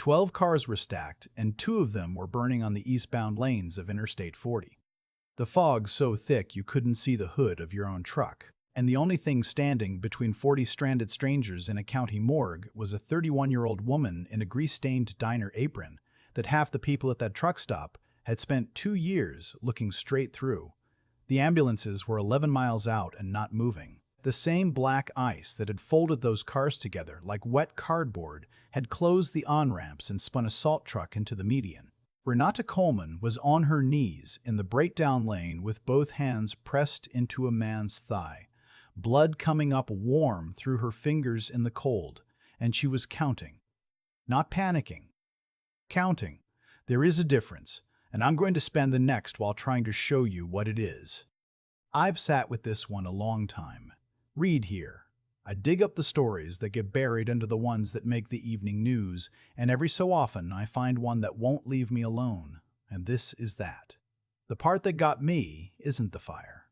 12 cars were stacked, and 2 of them were burning on the eastbound lanes of Interstate 40. The fog so thick you couldn't see the hood of your own truck, and the only thing standing between 40 stranded strangers in a county morgue was a 31-year-old woman in a grease-stained diner apron that half the people at that truck stop had spent 2 years looking straight through. The ambulances were 11 miles out and not moving. The same black ice that had folded those cars together like wet cardboard had closed the on-ramps and spun a salt truck into the median. Renata Coleman was on her knees in the breakdown lane with both hands pressed into a man's thigh, blood coming up warm through her fingers in the cold, and she was counting. Not panicking. Counting. There is a difference, and I'm going to spend the next while trying to show you what it is. I've sat with this one a long time. Reid here. I dig up the stories that get buried under the ones that make the evening news, and every so often I find one that won't leave me alone, and this is that. The part that got me isn't the fire.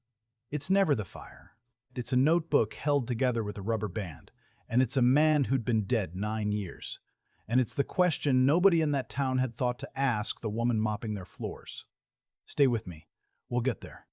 It's never the fire. It's a notebook held together with a rubber band, and it's a man who'd been dead 9 years. And it's the question nobody in that town had thought to ask the woman mopping their floors. Stay with me. We'll get there.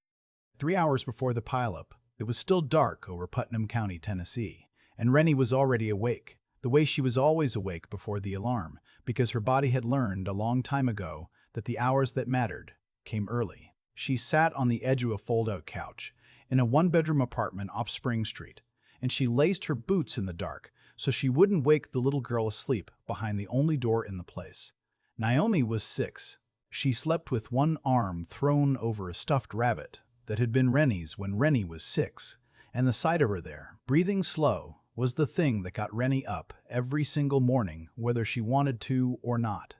3 hours before the pileup, it was still dark over Putnam County, Tennessee, and Rennie was already awake, the way she was always awake before the alarm, because her body had learned a long time ago that the hours that mattered came early. She sat on the edge of a fold-out couch in a one-bedroom apartment off Spring Street, and she laced her boots in the dark so she wouldn't wake the little girl asleep behind the only door in the place. Naomi was 6. She slept with one arm thrown over a stuffed rabbit that had been Rennie's when Rennie was 6, and the sight of her there, breathing slow, was the thing that got Rennie up every single morning, whether she wanted to or not.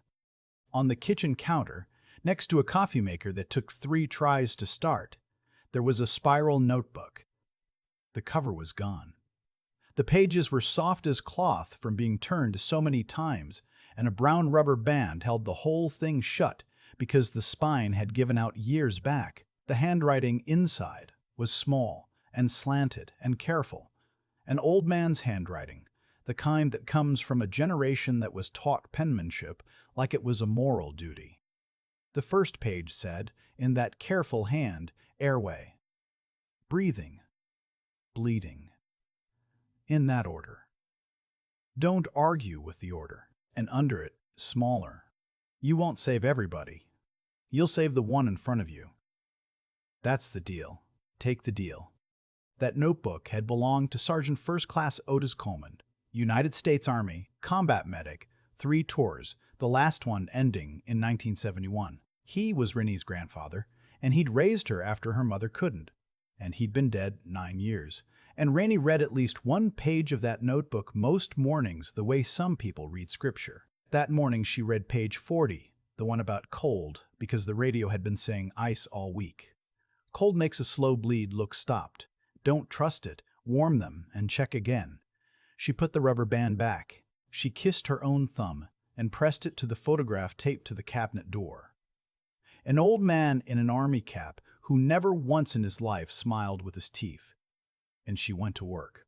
On the kitchen counter, next to a coffee maker that took 3 tries to start, there was a spiral notebook. The cover was gone. The pages were soft as cloth from being turned so many times, and a brown rubber band held the whole thing shut because the spine had given out years back. The handwriting inside was small and slanted and careful. An old man's handwriting, the kind that comes from a generation that was taught penmanship like it was a moral duty. The first page said, in that careful hand, airway, breathing, bleeding. In that order. Don't argue with the order, and under it, smaller. You won't save everybody. You'll save the one in front of you. That's the deal. Take the deal. That notebook had belonged to Sergeant First Class Otis Coleman, United States Army, combat medic, 3 tours, the last one ending in 1971. He was Rennie's grandfather, and he'd raised her after her mother couldn't, and he'd been dead 9 years. And Rennie read at least one page of that notebook most mornings the way some people read scripture. That morning she read page 40, the one about cold, because the radio had been saying ice all week. Cold makes a slow bleed look stopped. Don't trust it. Warm them and check again. She put the rubber band back. She kissed her own thumb and pressed it to the photograph taped to the cabinet door. An old man in an army cap who never once in his life smiled with his teeth. And she went to work.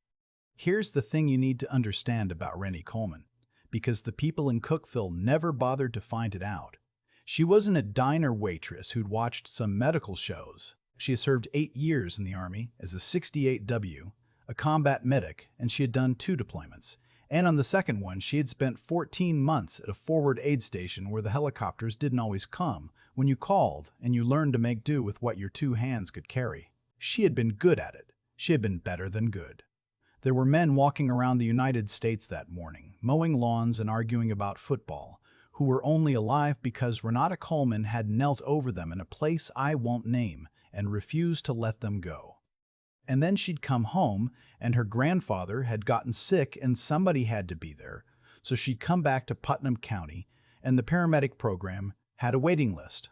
Here's the thing you need to understand about Rennie Coleman, because the people in Cookeville never bothered to find it out. She wasn't a diner waitress who'd watched some medical shows. She had served 8 years in the Army as a 68W, a combat medic, and she had done 2 deployments. And on the second one, she had spent 14 months at a forward aid station where the helicopters didn't always come when you called, and you learned to make do with what your 2 hands could carry. She had been good at it. She had been better than good. There were men walking around the United States that morning, mowing lawns and arguing about football, who were only alive because Renata Coleman had knelt over them in a place I won't name and refused to let them go. And then she'd come home, and her grandfather had gotten sick and somebody had to be there, so she'd come back to Putnam County, and the paramedic program had a waiting list.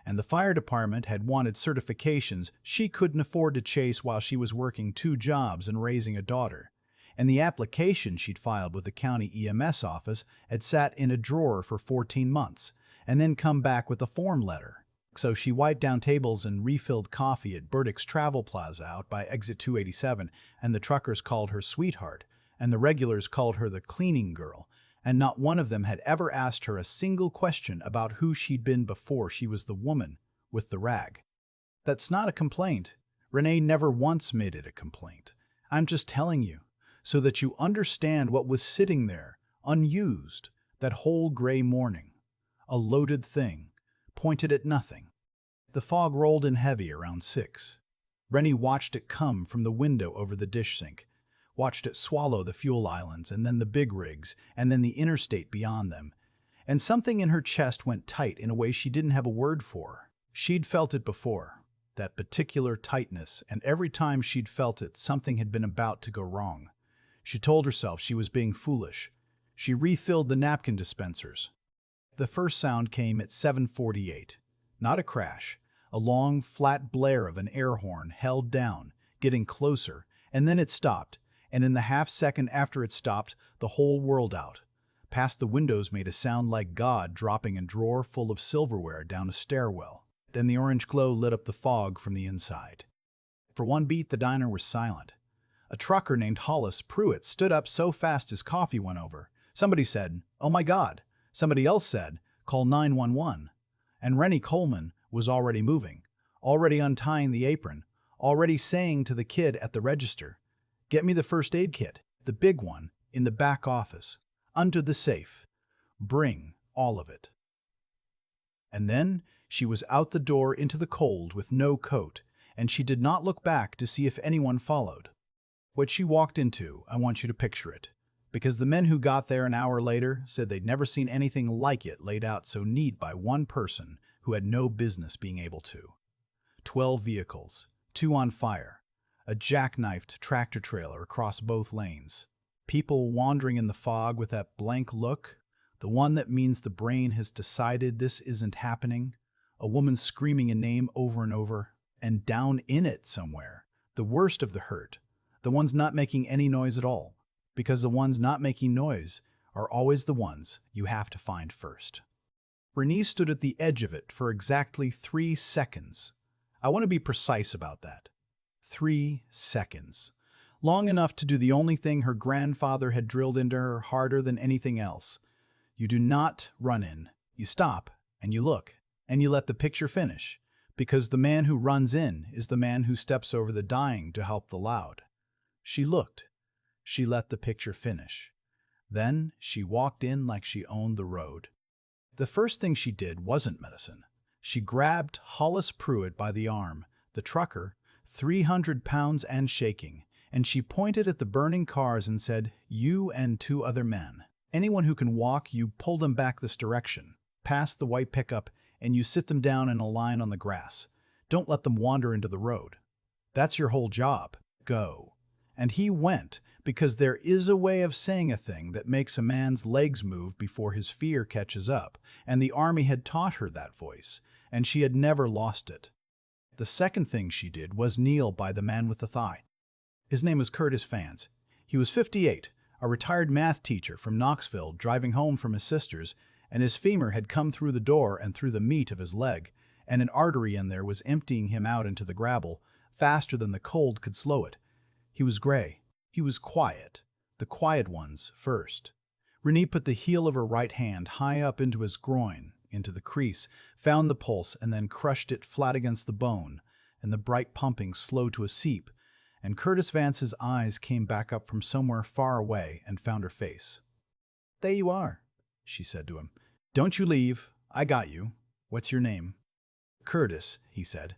And the fire department had wanted certifications she couldn't afford to chase while she was working 2 jobs and raising a daughter. And the application she'd filed with the county EMS office had sat in a drawer for 14 months, and then come back with a form letter. So she wiped down tables and refilled coffee at Burdick's Travel Plaza out by exit 287, and the truckers called her sweetheart, and the regulars called her the cleaning girl, and not one of them had ever asked her a single question about who she'd been before she was the woman with the rag. That's not a complaint. Renee never once made it a complaint. I'm just telling you, so that you understand what was sitting there, unused, that whole gray morning. A loaded thing, pointed at nothing. The fog rolled in heavy around 6. Rennie watched it come from the window over the dish sink, watched it swallow the fuel islands and then the big rigs and then the interstate beyond them. And something in her chest went tight in a way she didn't have a word for. She'd felt it before, that particular tightness, and every time she'd felt it, something had been about to go wrong. She told herself she was being foolish. She refilled the napkin dispensers. The first sound came at 7:48. Not a crash, a long, flat blare of an air horn held down, getting closer, and then it stopped, and in the half-second after it stopped, the whole world out. Past the windows made a sound like God dropping a drawer full of silverware down a stairwell. Then the orange glow lit up the fog from the inside. For one beat, the diner was silent. A trucker named Hollis Pruitt stood up so fast his coffee went over. Somebody said, "Oh my God." Somebody else said, "Call 911." And Renata Coleman was already moving, already untying the apron, already saying to the kid at the register, "Get me the first aid kit, the big one, in the back office, under the safe. Bring all of it." And then she was out the door into the cold with no coat, and she did not look back to see if anyone followed. What she walked into, I want you to picture it, because the men who got there an hour later said they'd never seen anything like it laid out so neat by one person who had no business being able to. 12 vehicles, 2 on fire, a jackknifed tractor trailer across both lanes, people wandering in the fog with that blank look, the one that means the brain has decided this isn't happening, a woman screaming a name over and over, and down in it somewhere, the worst of the hurt, the ones not making any noise at all, because the ones not making noise are always the ones you have to find first. Renee stood at the edge of it for exactly 3 seconds. I want to be precise about that. 3 seconds. Long enough to do the only thing her grandfather had drilled into her harder than anything else. You do not run in. You stop, and you look, and you let the picture finish, because the man who runs in is the man who steps over the dying to help the loud. She looked. She let the picture finish. Then she walked in like she owned the road. The first thing she did wasn't medicine. She grabbed Hollis Pruitt by the arm, the trucker, 300 pounds and shaking, and she pointed at the burning cars and said, "You and 2 other men. Anyone who can walk, you pull them back this direction, past the white pickup, and you sit them down in a line on the grass. Don't let them wander into the road. That's your whole job. Go." And he went, because there is a way of saying a thing that makes a man's legs move before his fear catches up, and the army had taught her that voice, and she had never lost it. The second thing she did was kneel by the man with the thigh. His name was Curtis Vance. He was 58, a retired math teacher from Knoxville driving home from his sister's, and his femur had come through the door and through the meat of his leg, and an artery in there was emptying him out into the gravel faster than the cold could slow it. He was gray. He was quiet. The quiet ones first. Renee put the heel of her right hand high up into his groin, into the crease, found the pulse, and then crushed it flat against the bone, and the bright pumping slowed to a seep, and Curtis Vance's eyes came back up from somewhere far away and found her face. "There you are," she said to him. "Don't you leave. I got you. What's your name?" "Curtis," he said.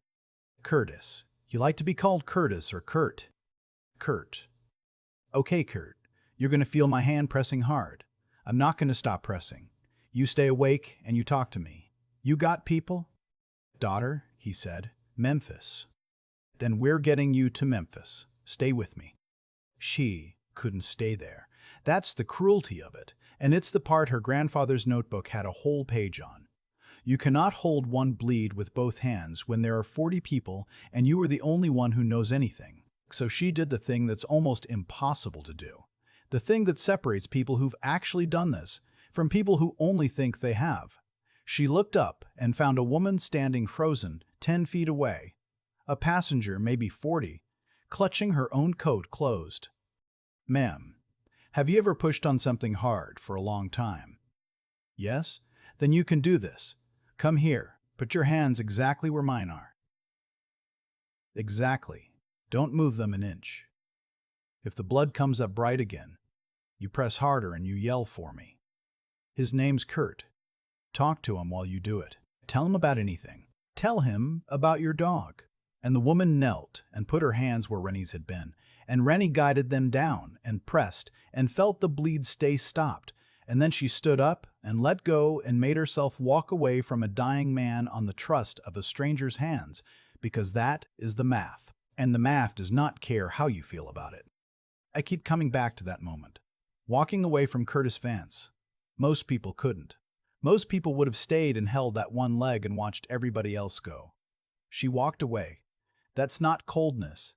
"Curtis. You like to be called Curtis or Kurt?" "Kurt." "Okay, Kurt. You're going to feel my hand pressing hard. I'm not going to stop pressing. You stay awake and you talk to me. You got people?" "Daughter," he said. "Memphis." "Then we're getting you to Memphis. Stay with me." She couldn't stay there. That's the cruelty of it, and it's the part her grandfather's notebook had a whole page on. You cannot hold one bleed with both hands when there are 40 people and you are the only one who knows anything. So she did the thing that's almost impossible to do. The thing that separates people who've actually done this from people who only think they have. She looked up and found a woman standing frozen 10 feet away, a passenger maybe 40, clutching her own coat closed. "Ma'am, Have you ever pushed on something hard for a long time? Yes? Then you can do this. Come here. Put your hands exactly where mine are. Exactly. Don't move them an inch. If the blood comes up bright again, you press harder and you yell for me. His name's Kurt. Talk to him while you do it. Tell him about anything. Tell him about your dog. And the woman knelt and put her hands where Rennie's had been, and Rennie guided them down and pressed and felt the bleed stay stopped, and then she stood up and let go and made herself walk away from a dying man on the trust of a stranger's hands, because that is the math, and the math does not care how you feel about it. I keep coming back to that moment. Walking away from Curtis Vance. Most people couldn't. Most people would have stayed and held that one leg and watched everybody else go. She walked away. That's not coldness.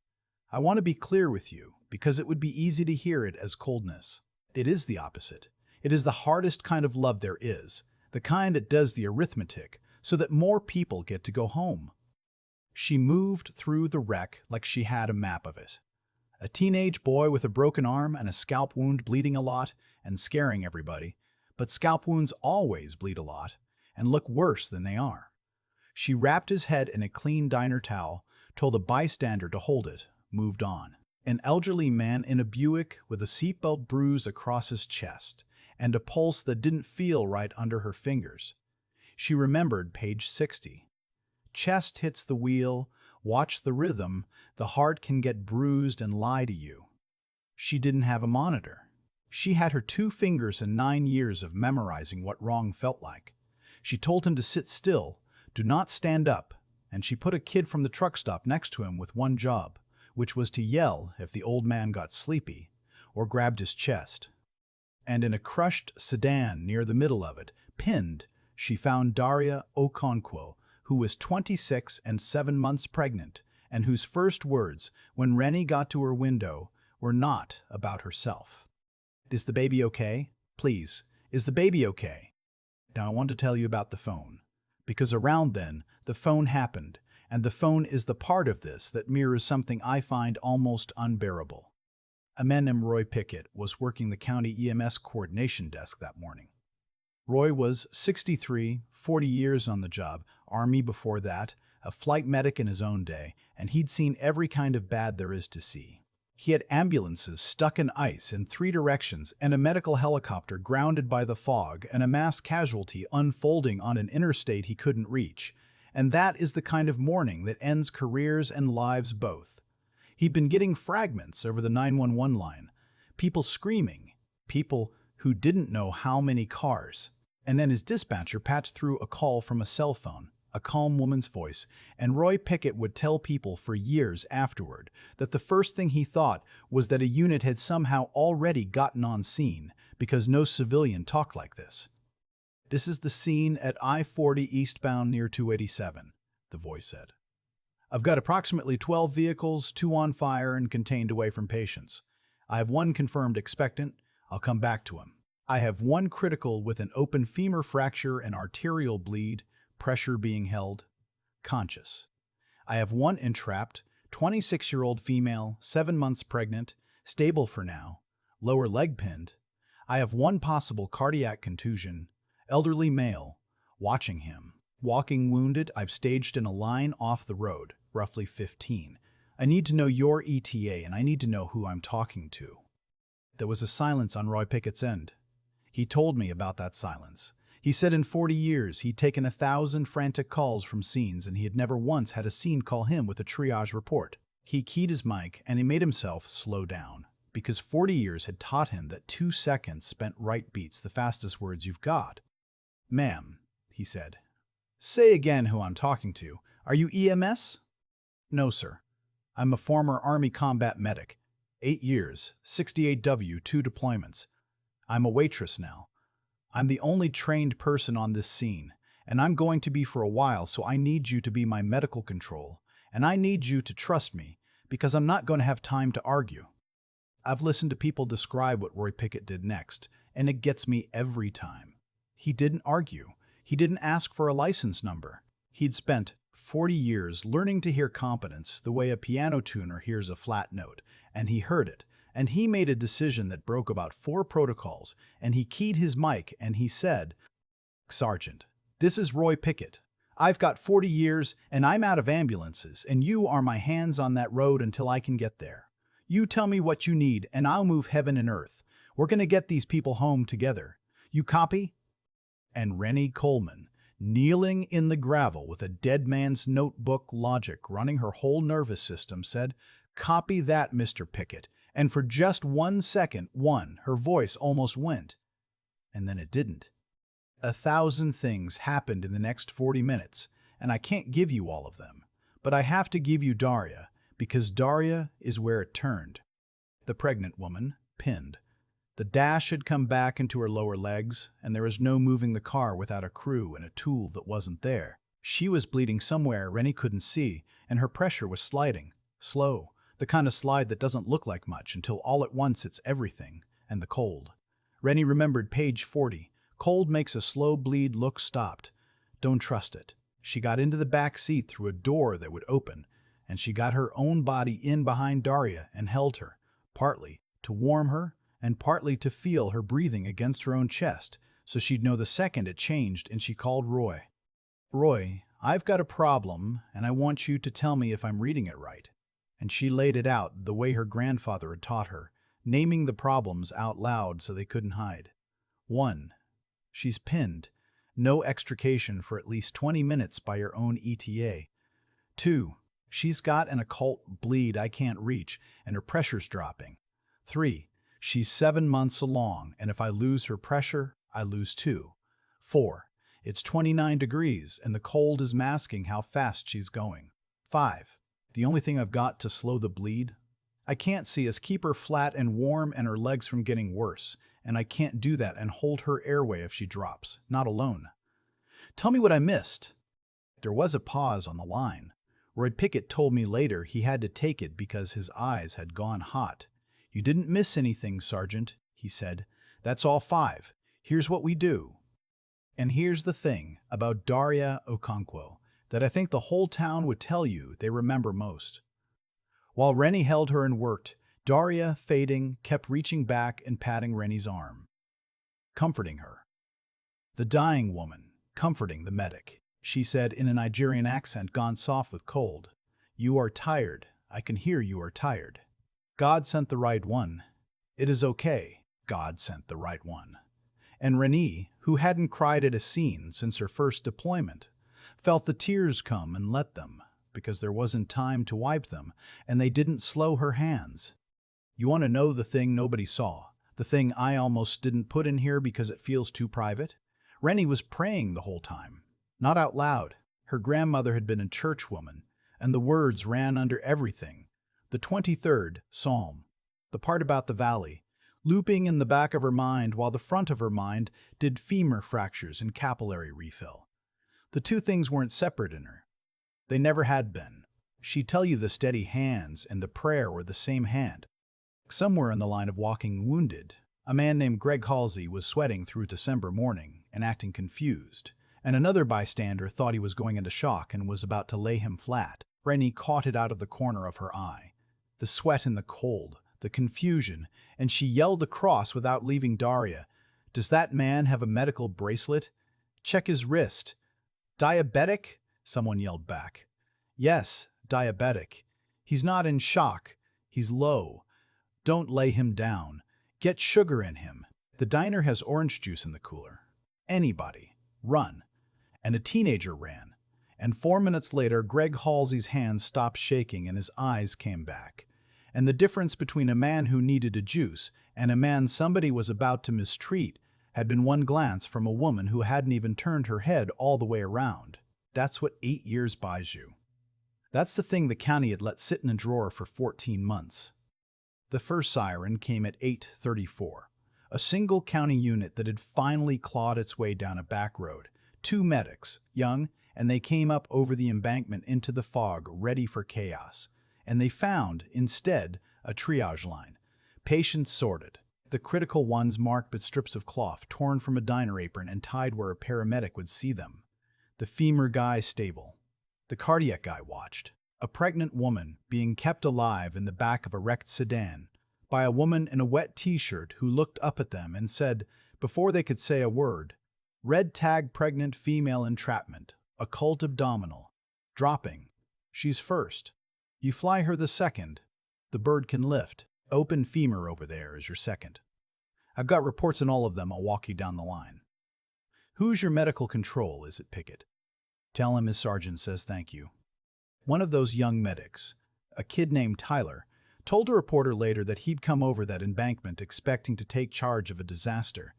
I want to be clear with you, because it would be easy to hear it as coldness. It is the opposite. It is the hardest kind of love there is, the kind that does the arithmetic, so that more people get to go home. She moved through the wreck like she had a map of it. A teenage boy with a broken arm and a scalp wound bleeding a lot and scaring everybody, but scalp wounds always bleed a lot and look worse than they are. She wrapped his head in a clean diner towel, told a bystander to hold it, moved on. An elderly man in a Buick with a seatbelt bruise across his chest and a pulse that didn't feel right under her fingers. She remembered page 60. Chest hits the wheel, watch the rhythm, the heart can get bruised and lie to you. She didn't have a monitor. She had her 2 fingers and 9 years of memorizing what wrong felt like. She told him to sit still, do not stand up, and she put a kid from the truck stop next to him with one job, which was to yell if the old man got sleepy or grabbed his chest. And in a crushed sedan near the middle of it, pinned, she found Daria Okonkwo, who was 26 and 7 months pregnant, and whose first words, when Rennie got to her window, were not about herself. Is the baby okay? Please, is the baby okay? Now I want to tell you about the phone, because around then, the phone happened, and the phone is the part of this that mirrors something I find almost unbearable. A man named Roy Pickett was working the county EMS coordination desk that morning. Roy was 63, 40 years on the job, Army before that, a flight medic in his own day, and he'd seen every kind of bad there is to see. He had ambulances stuck in ice in 3 directions and a medical helicopter grounded by the fog and a mass casualty unfolding on an interstate he couldn't reach. And that is the kind of morning that ends careers and lives both. He'd been getting fragments over the 911 line, people screaming, people who didn't know how many cars. And then his dispatcher patched through a call from a cell phone, a calm woman's voice, and Roy Pickett would tell people for years afterward that the first thing he thought was that a unit had somehow already gotten on scene because no civilian talked like this. This is the scene at I-40 eastbound near 287, the voice said. I've got approximately 12 vehicles, 2 on fire and contained away from patients. I have 1 confirmed expectant. I'll come back to him. I have 1 critical with an open femur fracture and arterial bleed, pressure being held, conscious. I have 1 entrapped, 26-year-old female, 7 months pregnant, stable for now, lower leg pinned. I have 1 possible cardiac contusion, elderly male, watching him. Walking wounded, I've staged in a line off the road, roughly 15. I need to know your ETA and I need to know who I'm talking to. There was a silence on Roy Pickett's end. He told me about that silence. He said in 40 years he'd taken 1,000 frantic calls from scenes and he had never once had a scene call him with a triage report. He keyed his mic and he made himself slow down, because 40 years had taught him that 2 seconds spent right beats the fastest words you've got. Ma'am, he said. Say again who I'm talking to. Are you EMS? No, sir. I'm a former Army combat medic. 8 years, 68W, 2 deployments. I'm a waitress now. I'm the only trained person on this scene, and I'm going to be for a while, so I need you to be my medical control, and I need you to trust me, because I'm not going to have time to argue. I've listened to people describe what Roy Pickett did next, and it gets me every time. He didn't argue. He didn't ask for a license number. He'd spent 40 years learning to hear competence the way a piano tuner hears a flat note, and he heard it, And he made a decision that broke about 4 protocols, and he keyed his mic and he said, "Sergeant, this is Roy Pickett. I've got 40 years and I'm out of ambulances, and you are my hands on that road until I can get there. You tell me what you need and I'll move heaven and earth. We're gonna get these people home together. You copy?" And Renata Coleman, kneeling in the gravel with a dead man's notebook logic running her whole nervous system, said, "Copy that, Mr. Pickett." And for just 1 second, her voice almost went. And then it didn't. 1,000 things happened in the next 40 minutes, and I can't give you all of them. But I have to give you Daria, because Daria is where it turned. The pregnant woman, pinned. The dash had come back into her lower legs, and there was no moving the car without a crew and a tool that wasn't there. She was bleeding somewhere Rennie couldn't see, and her pressure was sliding. Slow, the kind of slide that doesn't look like much until all at once it's everything, and the cold. Rennie remembered page 40. Cold makes a slow bleed look stopped. Don't trust it. She got into the back seat through a door that would open, and she got her own body in behind Daria and held her, partly to warm her and partly to feel her breathing against her own chest, so she'd know the second it changed, and she called Roy. "Roy, I've got a problem, and I want you to tell me if I'm reading it right." And she laid it out the way her grandfather had taught her, naming the problems out loud so they couldn't hide. 1. She's pinned. No extrication for at least 20 minutes by your own ETA. 2. She's got an occult bleed I can't reach, and her pressure's dropping. 3. She's 7 months along, and if I lose her pressure, I lose too. 4. It's 29 degrees, and the cold is masking how fast she's going. 5. The only thing I've got to slow the bleed I can't see is keep her flat and warm and her legs from getting worse, and I can't do that and hold her airway if she drops, not alone. Tell me what I missed. There was a pause on the line. Roy Pickett told me later he had to take it because his eyes had gone hot. "You didn't miss anything, Sergeant," he said. "That's all 5. Here's what we do." And here's the thing about Daria Okonkwo that I think the whole town would tell you they remember most. While Rennie held her and worked, Daria, fading, kept reaching back and patting Rennie's arm, comforting her. The dying woman, comforting the medic. She said in a Nigerian accent gone soft with cold, "You are tired. I can hear you are tired. God sent the right one. It is okay. God sent the right one." And Rennie, who hadn't cried at a scene since her first deployment, felt the tears come and let them, because there wasn't time to wipe them, and they didn't slow her hands. You want to know the thing nobody saw? The thing I almost didn't put in here because it feels too private? Rennie was praying the whole time. Not out loud. Her grandmother had been a churchwoman, and the words ran under everything. The 23rd Psalm, the part about the valley, looping in the back of her mind while the front of her mind did femur fractures and capillary refill. The two things weren't separate in her. They never had been. She'd tell you the steady hands and the prayer were the same hand. Somewhere in the line of walking wounded, a man named Greg Halsey was sweating through December morning and acting confused, and another bystander thought he was going into shock and was about to lay him flat. Rennie caught it out of the corner of her eye. The sweat and the cold, the confusion, and she yelled across without leaving Daria, "Does that man have a medical bracelet? Check his wrist." "Diabetic?" someone yelled back. "Yes, diabetic. He's not in shock. He's low. Don't lay him down. Get sugar in him. The diner has orange juice in the cooler. Anybody. Run." And a teenager ran. And 4 minutes later, Greg Halsey's hands stopped shaking and his eyes came back. And the difference between a man who needed a juice and a man somebody was about to mistreat had been one glance from a woman who hadn't even turned her head all the way around. That's what 8 years buys you. That's the thing the county had let sit in a drawer for 14 months. The first siren came at 8:34. A single county unit that had finally clawed its way down a back road. 2 medics, young, and they came up over the embankment into the fog, ready for chaos. And they found, instead, a triage line. Patients sorted. The critical ones marked with strips of cloth torn from a diner apron and tied where a paramedic would see them. The femur guy stable. The cardiac guy watched. A pregnant woman being kept alive in the back of a wrecked sedan. by a woman in a wet t-shirt who looked up at them and said, before they could say a word, "Red tag pregnant female entrapment, occult abdominal. Dropping. She's first. You fly her the second. The bird can lift. Open femur over there is your second. I've got reports on all of them. I'll walk you down the line." "Who's your medical control, is it Pickett?" "Tell him his sergeant says thank you." One of those young medics, a kid named Tyler, told a reporter later that he'd come over that embankment expecting to take charge of a disaster,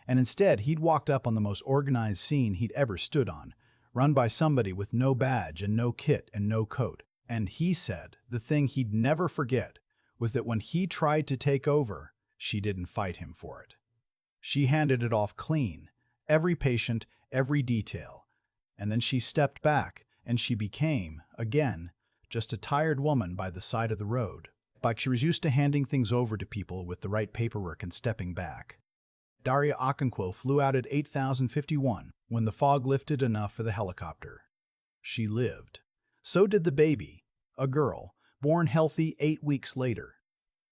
and instead he'd walked up on the most organized scene he'd ever stood on, run by somebody with no badge and no kit and no coat. And he said the thing he'd never forget was that when he tried to take over, she didn't fight him for it. She handed it off clean, every patient, every detail, and then she stepped back and she became, again, just a tired woman by the side of the road. Like she was used to handing things over to people with the right paperwork and stepping back. Daria Okonkwo flew out at 8,051 when the fog lifted enough for the helicopter. She lived. So did the baby, a girl, born healthy 8 weeks later.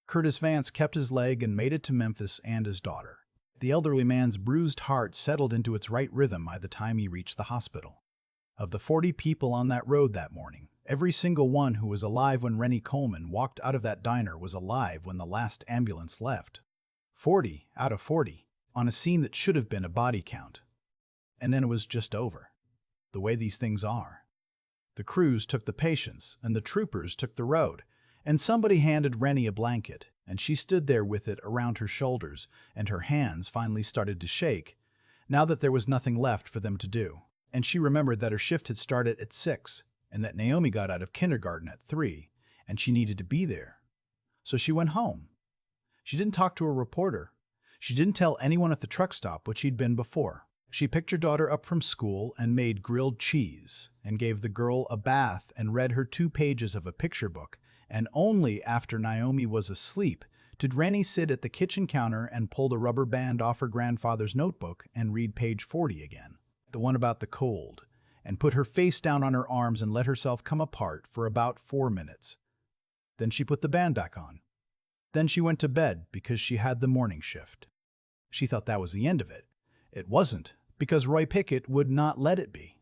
Curtis Vance kept his leg and made it to Memphis and his daughter. The elderly man's bruised heart settled into its right rhythm by the time he reached the hospital. Of the 40 people on that road that morning, every single one who was alive when Renata Coleman walked out of that diner was alive when the last ambulance left. 40 out of 40, on a scene that should have been a body count. And then it was just over. The way these things are. The crews took the patients, and the troopers took the road, and somebody handed Rennie a blanket, and she stood there with it around her shoulders, and her hands finally started to shake, now that there was nothing left for them to do. And she remembered that her shift had started at 6, and that Naomi got out of kindergarten at 3, and she needed to be there. So she went home. She didn't talk to a reporter. She didn't tell anyone at the truck stop what she'd been before. She picked her daughter up from school and made grilled cheese, and gave the girl a bath and read her 2 pages of a picture book, and only after Naomi was asleep did Rennie sit at the kitchen counter and pull the rubber band off her grandfather's notebook and read page 40 again, the one about the cold, and put her face down on her arms and let herself come apart for about 4 minutes. Then she put the band back on. Then she went to bed because she had the morning shift. She thought that was the end of it. It wasn't, because Roy Pickett would not let it be.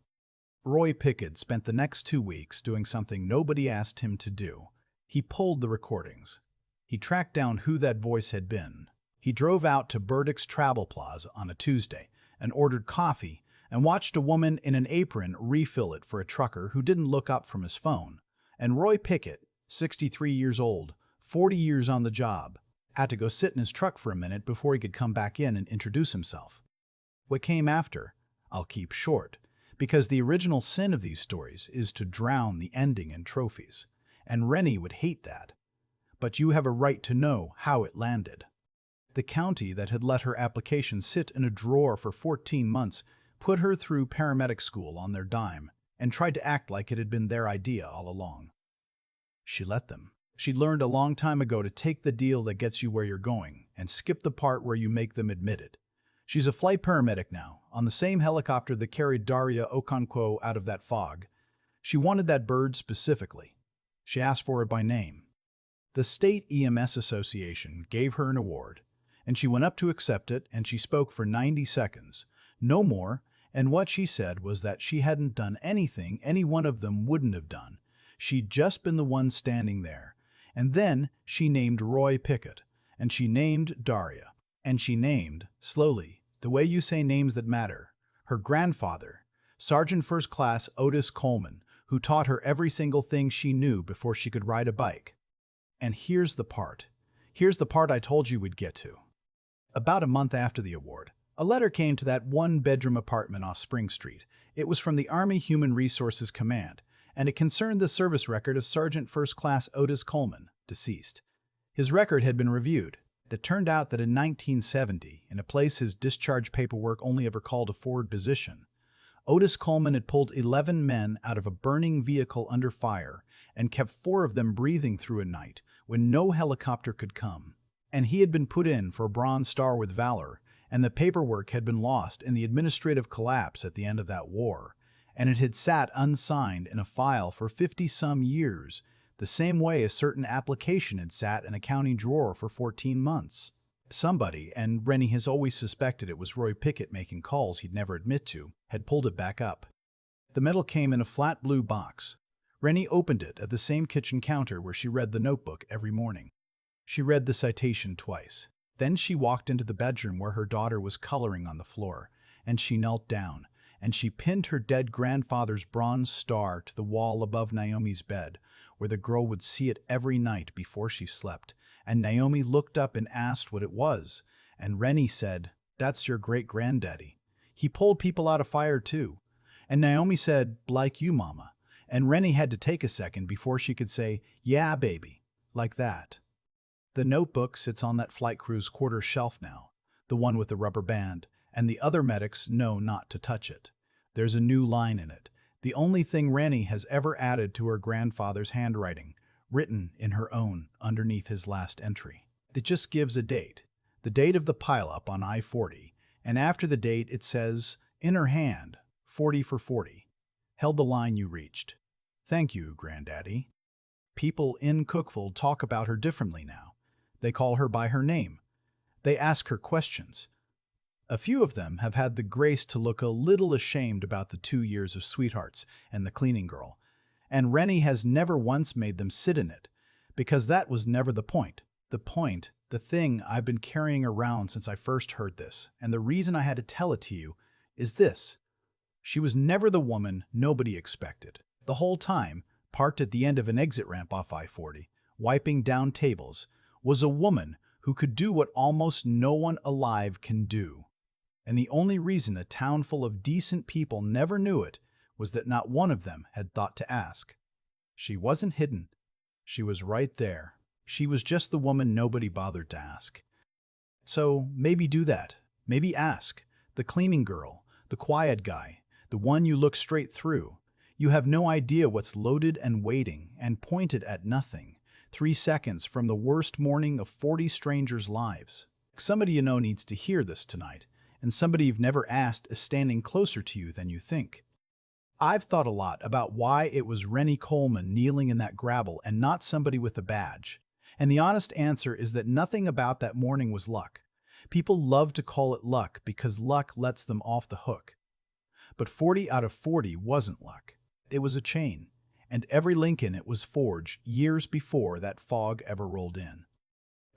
Roy Pickett spent the next 2 weeks doing something nobody asked him to do. He pulled the recordings. He tracked down who that voice had been. He drove out to Burdick's Travel Plaza on a Tuesday and ordered coffee and watched a woman in an apron refill it for a trucker who didn't look up from his phone. And Roy Pickett, 63 years old, 40 years on the job, had to go sit in his truck for a minute before he could come back in and introduce himself. What came after, I'll keep short, because the original sin of these stories is to drown the ending in trophies, and Rennie would hate that. But you have a right to know how it landed. The county that had let her application sit in a drawer for 14 months put her through paramedic school on their dime and tried to act like it had been their idea all along. She let them. She learned a long time ago to take the deal that gets you where you're going and skip the part where you make them admit it. She's a flight paramedic now, on the same helicopter that carried Daria Okonkwo out of that fog. She wanted that bird specifically. She asked for it by name. The State EMS Association gave her an award, and she went up to accept it, and she spoke for 90 seconds, no more, and what she said was that she hadn't done anything any one of them wouldn't have done. She'd just been the one standing there. And then she named Roy Pickett, and she named Daria, and she named, slowly, the way you say names that matter, her grandfather, Sergeant First Class Otis Coleman, who taught her every single thing she knew before she could ride a bike. And here's the part. Here's the part I told you we'd get to. About a month after the award, a letter came to that one-bedroom apartment off Spring Street. It was from the Army Human Resources Command, and it concerned the service record of Sergeant First Class Otis Coleman, deceased. His record had been reviewed. It turned out that in 1970, in a place his discharge paperwork only ever called a forward position, Otis Coleman had pulled 11 men out of a burning vehicle under fire and kept 4 of them breathing through a night when no helicopter could come. And he had been put in for a Bronze Star with Valor, and the paperwork had been lost in the administrative collapse at the end of that war, and it had sat unsigned in a file for 50-some years the same way a certain application had sat in a county drawer for 14 months. Somebody, and Rennie has always suspected it was Roy Pickett making calls he'd never admit to, had pulled it back up. The metal came in a flat blue box. Rennie opened it at the same kitchen counter where she read the notebook every morning. She read the citation twice. Then she walked into the bedroom where her daughter was coloring on the floor, and she knelt down, and she pinned her dead grandfather's bronze star to the wall above Naomi's bed, where the girl would see it every night before she slept. And Naomi looked up and asked what it was, and Rennie said, "That's your great-granddaddy. He pulled people out of fire too." And Naomi said, "Like you, Mama." And Rennie had to take a second before she could say, "Yeah, baby," like that. The notebook sits on that flight crew's quarter shelf now, the one with the rubber band, and the other medics know not to touch it. There's a new line in it, the only thing Rennie has ever added to her grandfather's handwriting, written in her own underneath his last entry. It just gives a date, the date of the pileup on I-40, and after the date it says, in her hand, 40 for 40. Held the line you reached. Thank you, Granddaddy. People in Cookville talk about her differently now. They call her by her name. They ask her questions. A few of them have had the grace to look a little ashamed about the 2 years of sweethearts and the cleaning girl, and Rennie has never once made them sit in it, because that was never the point. The thing I've been carrying around since I first heard this, and the reason I had to tell it to you, is this. She was never the woman nobody expected. The whole time, parked at the end of an exit ramp off I-40, wiping down tables, was a woman who could do what almost no one alive can do. And the only reason a town full of decent people never knew it was that not one of them had thought to ask. She wasn't hidden. She was right there. She was just the woman nobody bothered to ask. So maybe do that. Maybe ask. The cleaning girl, the quiet guy, the one you look straight through. You have no idea what's loaded and waiting and pointed at nothing. 3 seconds from the worst morning of 40 strangers' lives. Somebody you know needs to hear this tonight, and somebody you've never asked is standing closer to you than you think. I've thought a lot about why it was Renata Coleman kneeling in that gravel and not somebody with a badge. And the honest answer is that nothing about that morning was luck. People love to call it luck because luck lets them off the hook. But 40 out of 40 wasn't luck. It was a chain, and every link in it was forged years before that fog ever rolled in.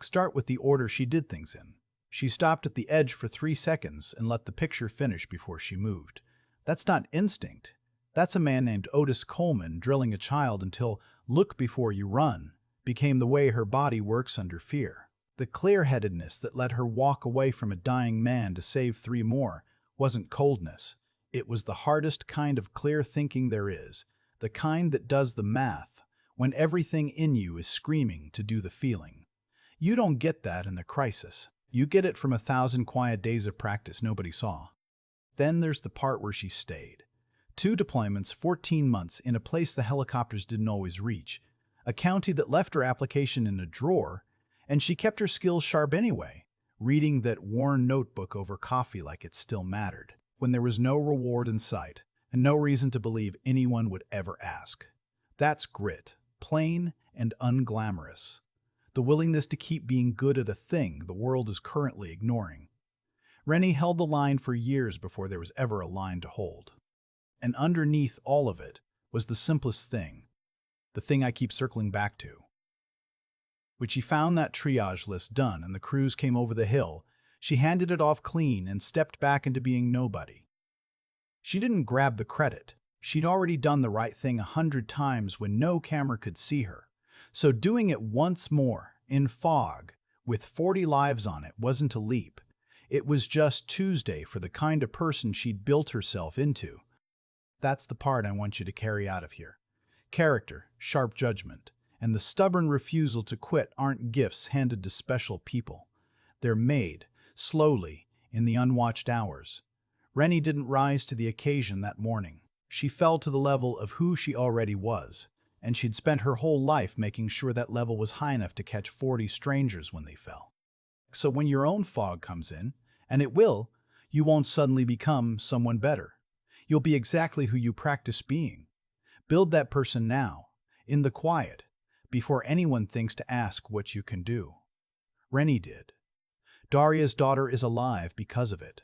Start with the order she did things in. She stopped at the edge for 3 seconds and let the picture finish before she moved. That's not instinct. That's a man named Otis Coleman drilling a child until look before you run became the way her body works under fear. The clear-headedness that let her walk away from a dying man to save 3 more wasn't coldness. It was the hardest kind of clear thinking there is, the kind that does the math when everything in you is screaming to do the feeling. You don't get that in the crisis. You get it from 1,000 quiet days of practice nobody saw. Then there's the part where she stayed. 2 deployments, 14 months in a place the helicopters didn't always reach, a county that left her application in a drawer, and she kept her skills sharp anyway, reading that worn notebook over coffee like it still mattered, when there was no reward in sight and no reason to believe anyone would ever ask. That's grit, plain and unglamorous. The willingness to keep being good at a thing the world is currently ignoring. Rennie held the line for years before there was ever a line to hold. And underneath all of it was the simplest thing, the thing I keep circling back to. When she found that triage list done and the crews came over the hill, she handed it off clean and stepped back into being nobody. She didn't grab the credit. She'd already done the right thing 100 times when no camera could see her. So doing it once more, in fog, with 40 lives on it, wasn't a leap. It was just Tuesday for the kind of person she'd built herself into. That's the part I want you to carry out of here. Character, sharp judgment, and the stubborn refusal to quit aren't gifts handed to special people. They're made, slowly, in the unwatched hours. Rennie didn't rise to the occasion that morning. She fell to the level of who she already was, and she'd spent her whole life making sure that level was high enough to catch 40 strangers when they fell. So when your own fog comes in, and it will, you won't suddenly become someone better. You'll be exactly who you practice being. Build that person now, in the quiet. before anyone thinks to ask what you can do. Rennie did. Daria's daughter is alive because of it.